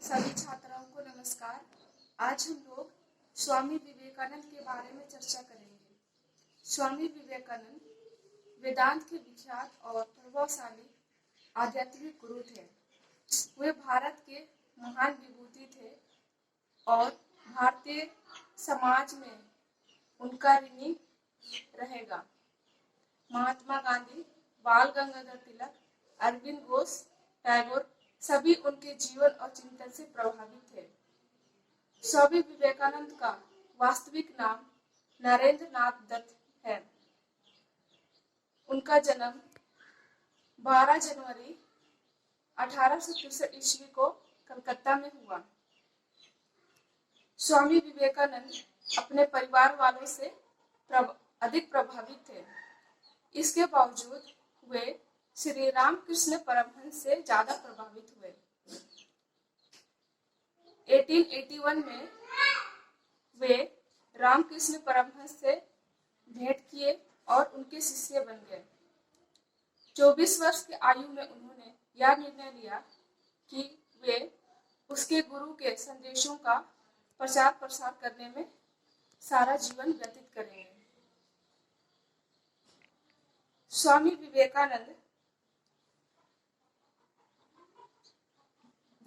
सभी छात्राओं को नमस्कार। आज हम लोग स्वामी विवेकानंद के बारे में चर्चा करेंगे। स्वामी विवेकानंद वेदांत के विख्यात और प्रभावशाली आध्यात्मिक गुरु थे। वे भारत के महान विभूति थे और भारतीय समाज में उनका ऋणी रहेगा। महात्मा गांधी, बाल गंगाधर तिलक, अरविंद घोष, टैगोर सभी उनके जीवन और चिंतन से प्रभावित थे। स्वामी विवेकानंद का वास्तविक नाम नरेंद्र नाथ दत्त है। उनका जन्म 12 जनवरी 1863 ईस्वी को कलकत्ता में हुआ। स्वामी विवेकानंद अपने परिवार वालों से अधिक प्रभावित थे। इसके बावजूद वे श्री रामकृष्ण परमहंस से ज्यादा प्रभावित हुए। 1881 में वे रामकृष्ण परमहंस से भेंट किए और उनके शिष्य बन गए। 24 वर्ष की आयु में उन्होंने यह निर्णय लिया कि वे उसके गुरु के संदेशों का प्रचार प्रसार करने में सारा जीवन व्यतीत करेंगे। स्वामी विवेकानंद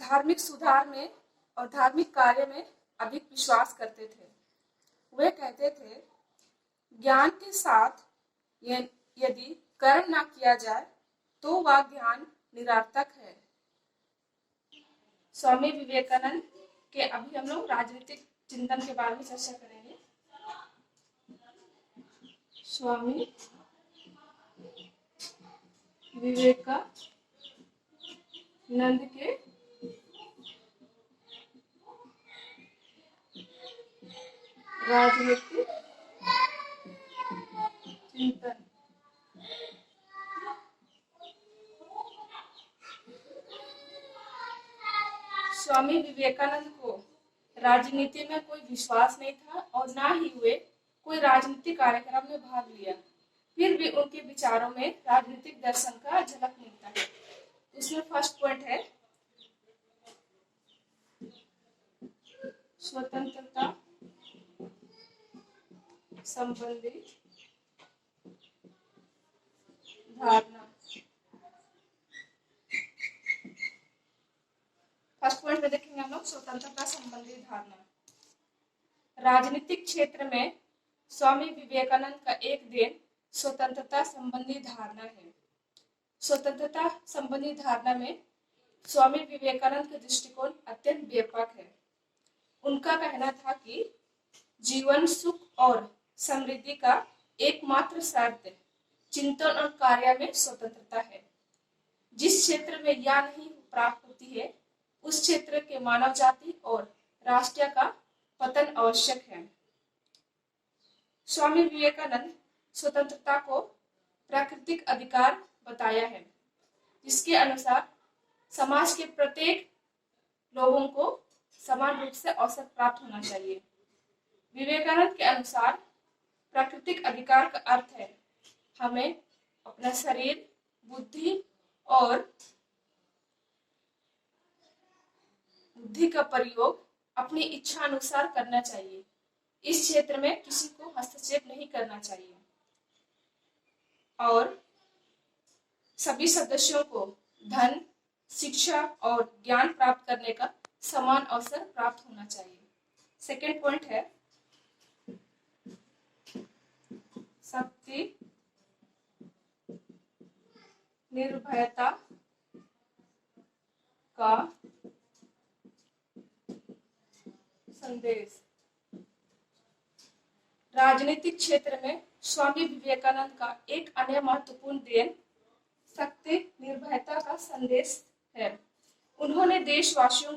धार्मिक सुधार में और धार्मिक कार्य में अधिक विश्वास करते थे। वे कहते थे, ज्ञान के साथ यदि कर्म ना किया जाए तो वह ज्ञान निरर्थक है। स्वामी विवेकानंद के अभी हम लोग राजनीतिक चिंतन के बारे में चर्चा करेंगे। स्वामी विवेकानंद के राजनीतिक चिंतन। स्वामी विवेकानंद को राजनीति में कोई विश्वास नहीं था और ना ही वे कोई राजनीतिक कार्यक्रम में भाग लिया। फिर भी उनके विचारों में राजनीतिक दर्शन का झलक मिलता है। इसमें फर्स्ट पॉइंट है स्वतंत्रता संबंधी धारणा। फर्स्ट पॉइंट में देखेंगे हम लोग स्वतंत्रता संबंधी धारणा। राजनीतिक क्षेत्र में स्वामी विवेकानंद का एक देन स्वतंत्रता संबंधी धारणा है। स्वतंत्रता संबंधी धारणा में स्वामी विवेकानंद का दृष्टिकोण अत्यंत व्यापक है। उनका कहना था कि जीवन सुख और समृद्धि का एकमात्र शर्त चिंतन और कार्य में स्वतंत्रता है। जिस क्षेत्र में यह नहीं प्राप्त होती है उस क्षेत्र के मानव जाति और राष्ट्र का पतन आवश्यक है। स्वामी विवेकानंद स्वतंत्रता को प्राकृतिक अधिकार बताया है, जिसके अनुसार समाज के प्रत्येक लोगों को समान रूप से अवसर प्राप्त होना चाहिए। विवेकानंद के अनुसार प्राकृतिक अधिकार का अर्थ है हमें अपना शरीर, बुद्धि का प्रयोग अपनी इच्छा अनुसार करना चाहिए। इस क्षेत्र में किसी को हस्तक्षेप नहीं करना चाहिए और सभी सदस्यों को धन, शिक्षा और ज्ञान प्राप्त करने का समान अवसर प्राप्त होना चाहिए। सेकेंड पॉइंट है शक्ति, निर्भयता का संदेश। राजनीतिक क्षेत्र में स्वामी विवेकानंद का एक अन्य महत्वपूर्ण देन शक्ति, निर्भयता का संदेश है। उन्होंने देशवासियों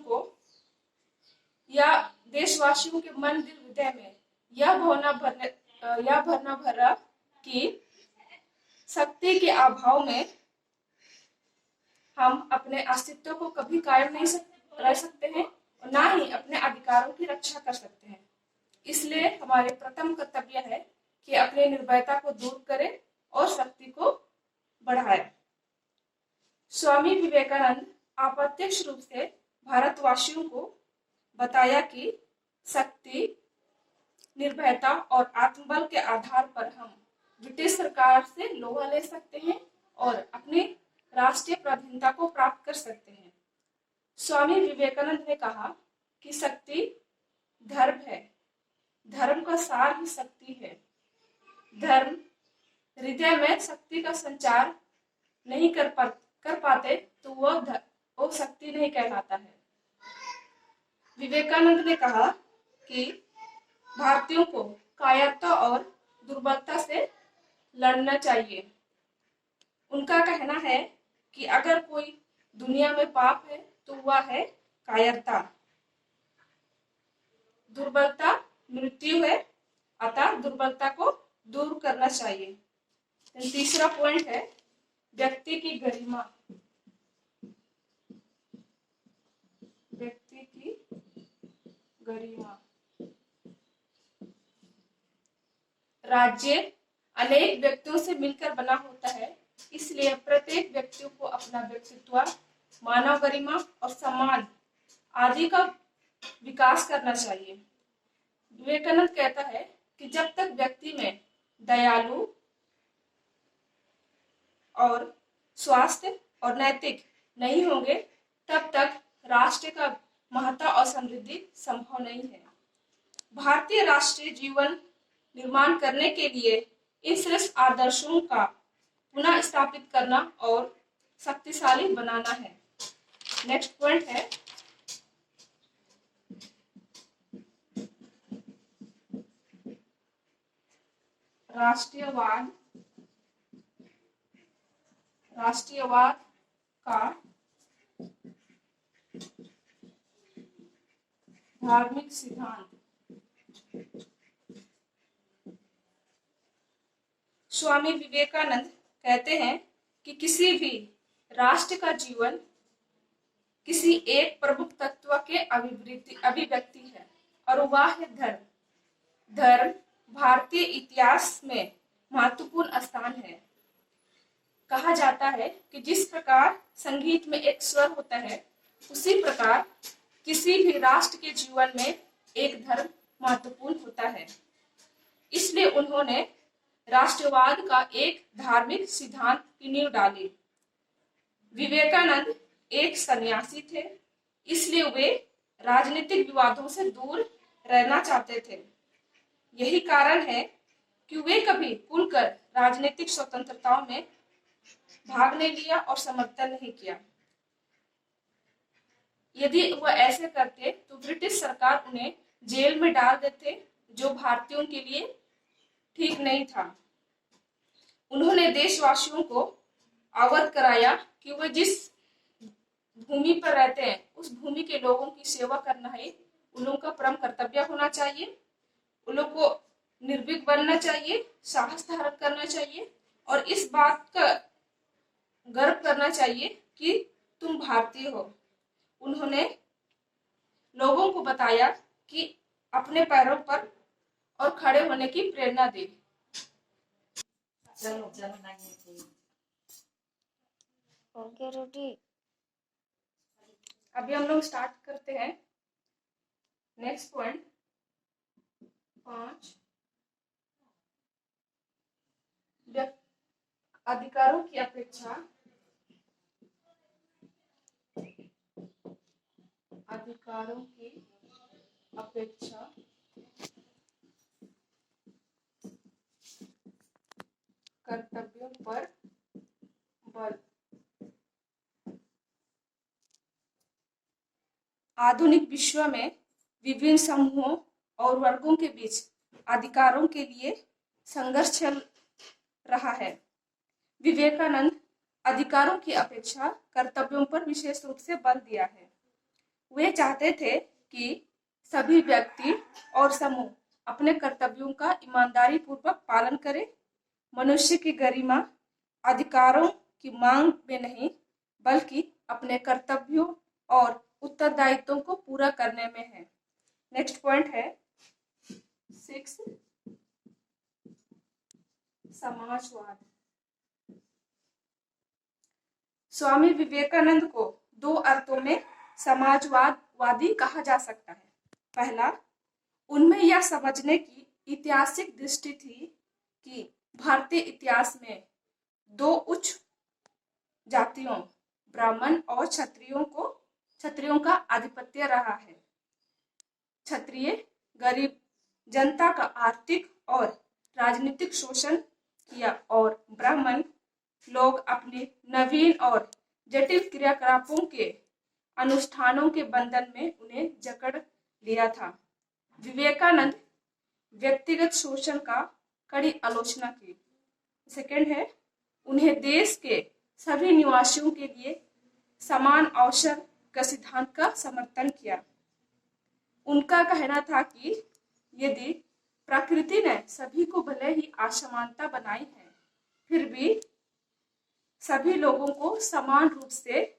के मन दिल हृदय में यह भावना भरा कि शक्ति के अभाव में हम अपने अस्तित्व को कभी कायम नहीं रह सकते हैं और ना ही अपने अधिकारों की रक्षा कर सकते हैं। इसलिए हमारे प्रथम कर्तव्य है कि अपनी निर्भयता को दूर करें और शक्ति को बढ़ाएं। स्वामी विवेकानंद अप्रत्यक्ष रूप से भारतवासियों को बताया कि शक्ति, निर्भयता और आत्मबल के आधार पर हम ब्रिटिश सरकार से लोहा ले सकते हैं और अपनी राष्ट्रीय स्वाधीनता को प्राप्त कर सकते हैं। स्वामी विवेकानंद ने कहा कि शक्ति धर्म है, धर्म का सार ही शक्ति है। धर्म हृदय में शक्ति का संचार नहीं कर पाते तो वो शक्ति नहीं कहलाता है। विवेकानंद ने कहा कि भारतीयों को कायरता और दुर्बलता से लड़ना चाहिए। उनका कहना है कि अगर कोई दुनिया में पाप है तो वह है कायरता। दुर्बलता मृत्यु है, अतः दुर्बलता को दूर करना चाहिए। तीसरा पॉइंट है व्यक्ति की गरिमा। व्यक्ति की गरिमा। राज्य अनेक व्यक्तियों से मिलकर बना होता है, इसलिए प्रत्येक व्यक्ति को अपना व्यक्तित्व, मानव गरिमा और सम्मान आदि का विकास करना चाहिए। विवेकानंद कहता है कि जब तक व्यक्ति में दयालु और स्वास्थ्य और नैतिक नहीं होंगे तब तक राष्ट्र का महत्ता और समृद्धि संभव नहीं है। भारतीय राष्ट्रीय जीवन निर्माण करने के लिए इन श्रेष्ठ आदर्शों का पुनः स्थापित करना और शक्तिशाली बनाना है। नेक्स्ट पॉइंट है राष्ट्रीयवाद। राष्ट्रीयवाद का धार्मिक सिद्धांत। स्वामी विवेकानंद कहते हैं कि किसी भी राष्ट्र का जीवन किसी एक प्रमुख तत्व के अभिव्यक्ति है और वह है धर्म। धर्म भारतीय इतिहास में महत्वपूर्ण स्थान है। कहा जाता है कि जिस प्रकार संगीत में एक स्वर होता है, उसी प्रकार किसी भी राष्ट्र के जीवन में एक धर्म महत्वपूर्ण होता है। इसलिए उन्होंने राष्ट्रवाद का एक धार्मिक सिद्धांत की नींव डाली। विवेकानंद एक सन्यासी थे, इसलिए वे राजनीतिक विवादों से दूर रहना चाहते थे। यही कारण है कि वे कभी खुलकर राजनीतिक स्वतंत्रताओं में भाग नहीं लिया और समर्थन नहीं किया। यदि वह ऐसे करते तो ब्रिटिश सरकार उन्हें जेल में डाल देते, जो भारतीयों के लिए ठीक नहीं था। उन्होंने देशवासियों को अवगत कराया कि वे जिस भूमि पर रहते हैं उस भूमि के लोगों की सेवा करना ही उन लोगों का परम कर्तव्य होना चाहिए। उन लोगों को निर्भीक बनना चाहिए, साहस धारण करना चाहिए और इस बात का गर्व करना चाहिए कि तुम भारतीय हो। उन्होंने लोगों को बताया कि अपने पैरों पर और खड़े होने की प्रेरणा दी। रोटी। अभी हम लोग स्टार्ट करते हैं। नेक्स्ट पॉइंट 5 अधिकारों की अपेक्षा। अधिकारों की अपेक्षा कर्तव्यों पर बल। आधुनिक विश्व में विभिन्न समूहों और वर्गों के बीच अधिकारों के लिए संघर्ष चल रहा है। विवेकानंद अधिकारों की अपेक्षा कर्तव्यों पर विशेष रूप से बल दिया है। वे चाहते थे कि सभी व्यक्ति और समूह अपने कर्तव्यों का ईमानदारी पूर्वक पालन करें। मनुष्य की गरिमा अधिकारों की मांग में नहीं, बल्कि अपने कर्तव्यों और उत्तरदायित्वों को पूरा करने में है। नेक्स्ट पॉइंट है 6 समाजवाद। स्वामी विवेकानंद को 2 अर्थों में समाजवादी कहा जा सकता है। पहला, उनमें यह समझने की ऐतिहासिक दृष्टि थी कि भारतीय इतिहास में दो उच्च जातियों ब्राह्मण और क्षत्रियों का आधिपत्य रहा है। क्षत्रिय गरीब जनता का आर्थिक और राजनीतिक शोषण किया और ब्राह्मण लोग अपने नवीन और जटिल क्रियाकलापों के अनुष्ठानों के बंधन में उन्हें जकड़ लिया था। विवेकानंद व्यक्तिगत शोषण का कड़ी आलोचना की। सेकंड है, उन्हें देश के सभी निवासियों के लिए समान अवसर का सिद्धांत का समर्थन किया। उनका कहना था कि यदि प्रकृति ने सभी को भले ही असमानता बनाई है, फिर भी सभी लोगों को समान रूप से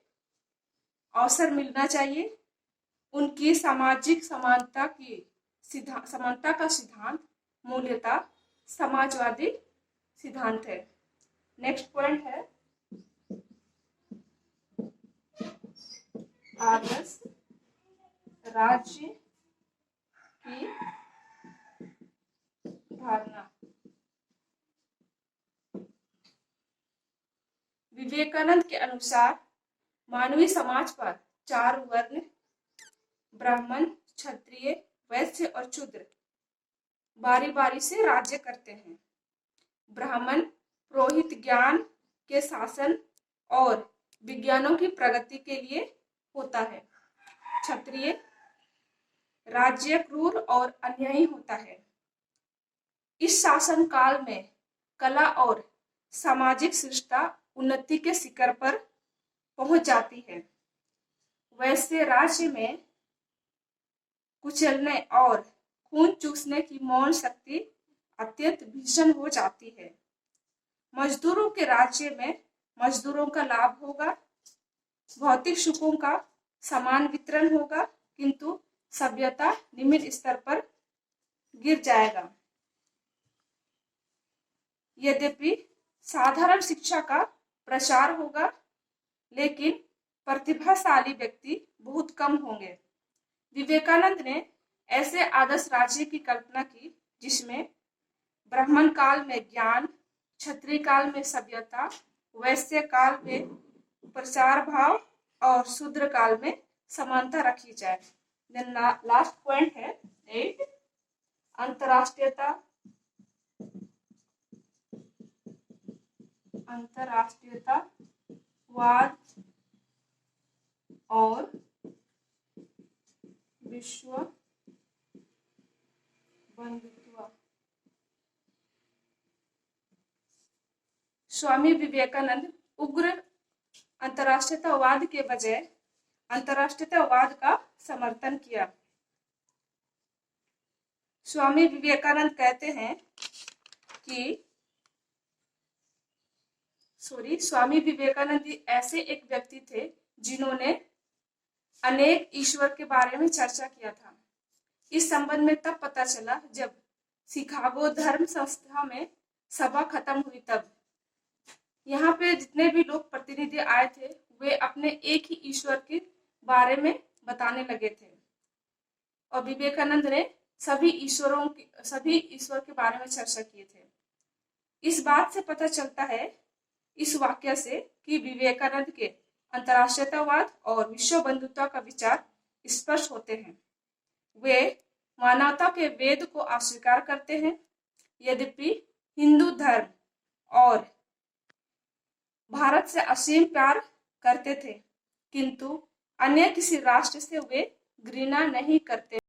अवसर मिलना चाहिए। उनकी सामाजिक समानता का सिद्धांत मूल्यतः समाजवादी सिद्धांत है। नेक्स्ट पॉइंट है आदर्श राज्य की धारणा। विवेकानंद के अनुसार मानवीय समाज पर चार वर्ण ब्राह्मण, क्षत्रिय, वैश्य और शूद्र बारी बारी से राज्य करते हैं। ब्राह्मण पुरोहित ज्ञान के शासन और विज्ञानों की प्रगति के लिए होता है। क्षत्रिय राज्य क्रूर और अन्यायी होता है। इस शासन काल में कला और सामाजिक शिष्टता उन्नति के शिखर पर पहुंच जाती है। वैसे राज्य में कुचलने और खून चूसने की मौन शक्ति अत्यंत भीषण हो जाती है। मजदूरों के राज्य में मजदूरों का लाभ होगा, भौतिक सुखों का समान वितरण होगा, किंतु सभ्यता निम्न स्तर पर गिर जाएगा। यद्यपि साधारण शिक्षा का प्रसार होगा, लेकिन प्रतिभाशाली व्यक्ति बहुत कम होंगे। विवेकानंद ने ऐसे आदर्श राज्य की कल्पना की जिसमें ब्राह्मण काल में ज्ञान, क्षत्रिय काल में सभ्यता, वैश्य काल में प्रसार भाव और शूद्र काल में समानता रखी जाए। देन लास्ट पॉइंट है 8, अंतरराष्ट्रीयतावाद और विश्व बंधुत्व। स्वामी विवेकानंद उग्र अंतरराष्ट्रीयतावाद के बजाय अंतरराष्ट्रीयतावाद का समर्थन किया। स्वामी विवेकानंद कहते हैं कि स्वामी विवेकानंद ऐसे एक व्यक्ति थे जिन्होंने अनेक ईश्वर के बारे में चर्चा किया था। इस संबंध में तब पता चला जब शिकागो धर्म संस्था में सभा खत्म हुई। तब यहाँ पे जितने भी लोग प्रतिनिधि आए थे वे अपने एक ही ईश्वर के बारे में बताने लगे थे और विवेकानंद ने सभी ईश्वर के बारे में चर्चा किए थे। इस बात से पता चलता है इस वाक्य से कि विवेकानंद के अंतरराष्ट्रीयतावाद और विश्व बंधुत्व का विचार स्पष्ट होते हैं। वे मानवता के वेद को अस्वीकार करते हैं। यद्यपि हिंदू धर्म और भारत से असीम प्यार करते थे, किंतु अन्य किसी राष्ट्र से वे घृणा नहीं करते।